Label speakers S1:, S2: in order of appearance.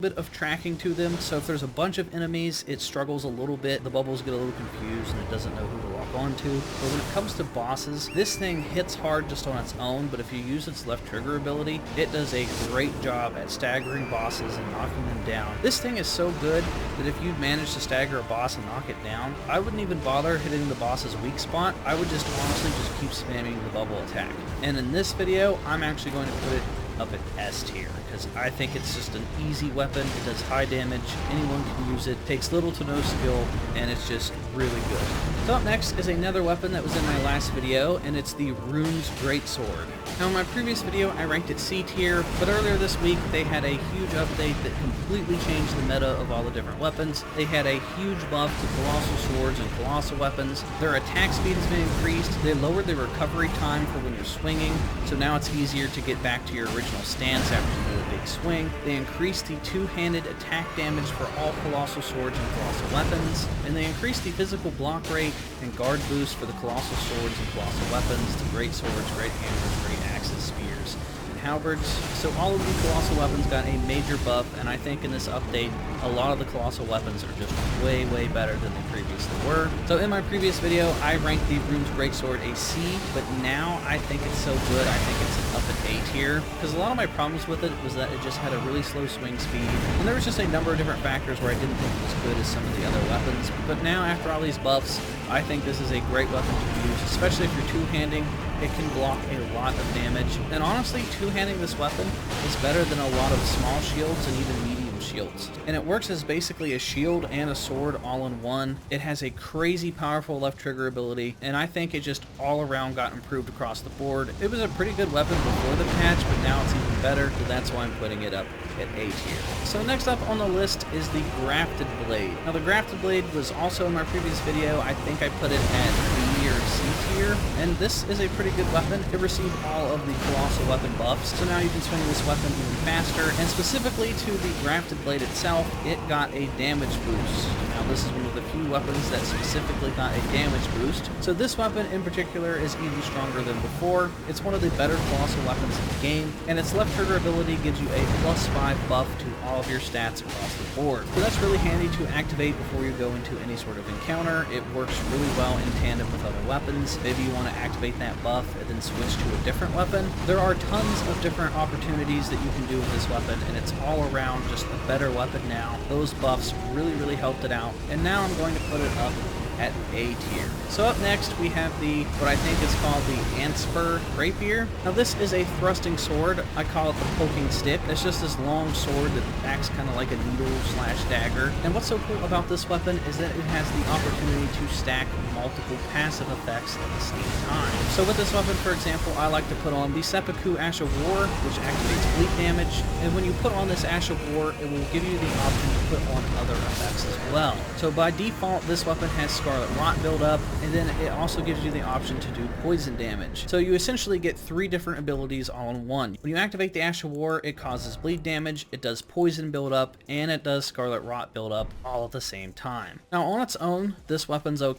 S1: bit of tracking to them, so if there's a bunch of enemies, it struggles a little bit. The bubbles get a little confused and it doesn't know who to lock onto. But when it comes to bosses, this thing hits hard just on its own, but if you use its left trigger ability, it does a great job at staggering bosses and knocking them down. This thing is so good that if you manage to stagger a boss and knock it down, I wouldn't even bother hitting the boss's weak spot. I would just honestly just keep spamming the bubble attack. And in this video, I'm actually going to put it up at S tier, because I think it's just an easy weapon. It does high damage, anyone can use it, takes little to no skill, and it's just really good. So up next is another weapon that was in my last video, and it's the Rune's Greatsword. Now in my previous video I ranked it C tier, but earlier this week they had a huge update that completely changed the meta of all the different weapons. They had a huge buff to colossal swords and colossal weapons. Their attack speed has been increased. They lowered the recovery time for when you're swinging, so now it's easier to get back to your original stance after you do a big swing. They increased the two-handed attack damage for all colossal swords and colossal weapons, and they increased the physical block rate and guard boost for the colossal swords and colossal weapons, the great swords, great hammers, great axes, spears, and halberds. So all of the colossal weapons got a major buff, and I think in this update a lot of the colossal weapons are just way better than they previously were. So in my previous video I ranked the Rune's Greatsword a C, but now I think it's so good I think it's up at A tier, because a lot of my problems with it was that it just had a really slow swing speed, and there was just a number of different factors where I didn't think it was good as some of the other weapons. But now after all these buffs, I think this is a great weapon to use, especially if you're two-handing. It can block a lot of damage, and honestly two-handing this weapon is better than a lot of small shields and even medium shields. And it works as basically a shield and a sword all in one. It has a crazy powerful left trigger ability, and I think it just all around got improved across the board. It was a pretty good weapon before the patch, but now it's even better, so that's why I'm putting it up at A tier. So next up on the list is the Grafted Blade. Now the Grafted Blade was also in my previous video. I think I put it at B or C tier, and this is a pretty good weapon. It received all of the colossal weapon buffs, so now you can swing this weapon even faster, and specifically to the Grafted Blade itself, it got a damage boost. Now this is one of the few weapons that specifically got a damage boost, so this weapon in particular is even stronger than before. It's one of the better colossal weapons in the game, and its left trigger ability gives you a +5 buff to all of your stats across the board. So that's really handy to activate before you go into any sort of encounter. It works really well in tandem with other weapons. Maybe you want to activate that buff and then switch to a different weapon. There are tons of different opportunities that you can do with this weapon, and it's all around just a better weapon now. Those buffs really helped it out, and now I'm going to put it up at A tier. So up next we have the, what I think is called the Antspur Rapier. Now this is a thrusting sword. I call it the poking stick. It's just this long sword that acts kind of like a needle/dagger. And what's so cool about this weapon is that it has the opportunity to stack multiple passive effects at the same time. So with this weapon, for example, I like to put on the Seppuku Ash of War, which activates bleed damage, and when you put on this Ash of War, it will give you the option to put on other effects as well. So by default, this weapon has Scarlet Rot build up, and then it also gives you the option to do poison damage. So you essentially get 3 different abilities all in one. When you activate the Ash of War, it causes bleed damage, it does poison build up, and it does Scarlet Rot build up all at the same time. Now on its own, this weapon's okay.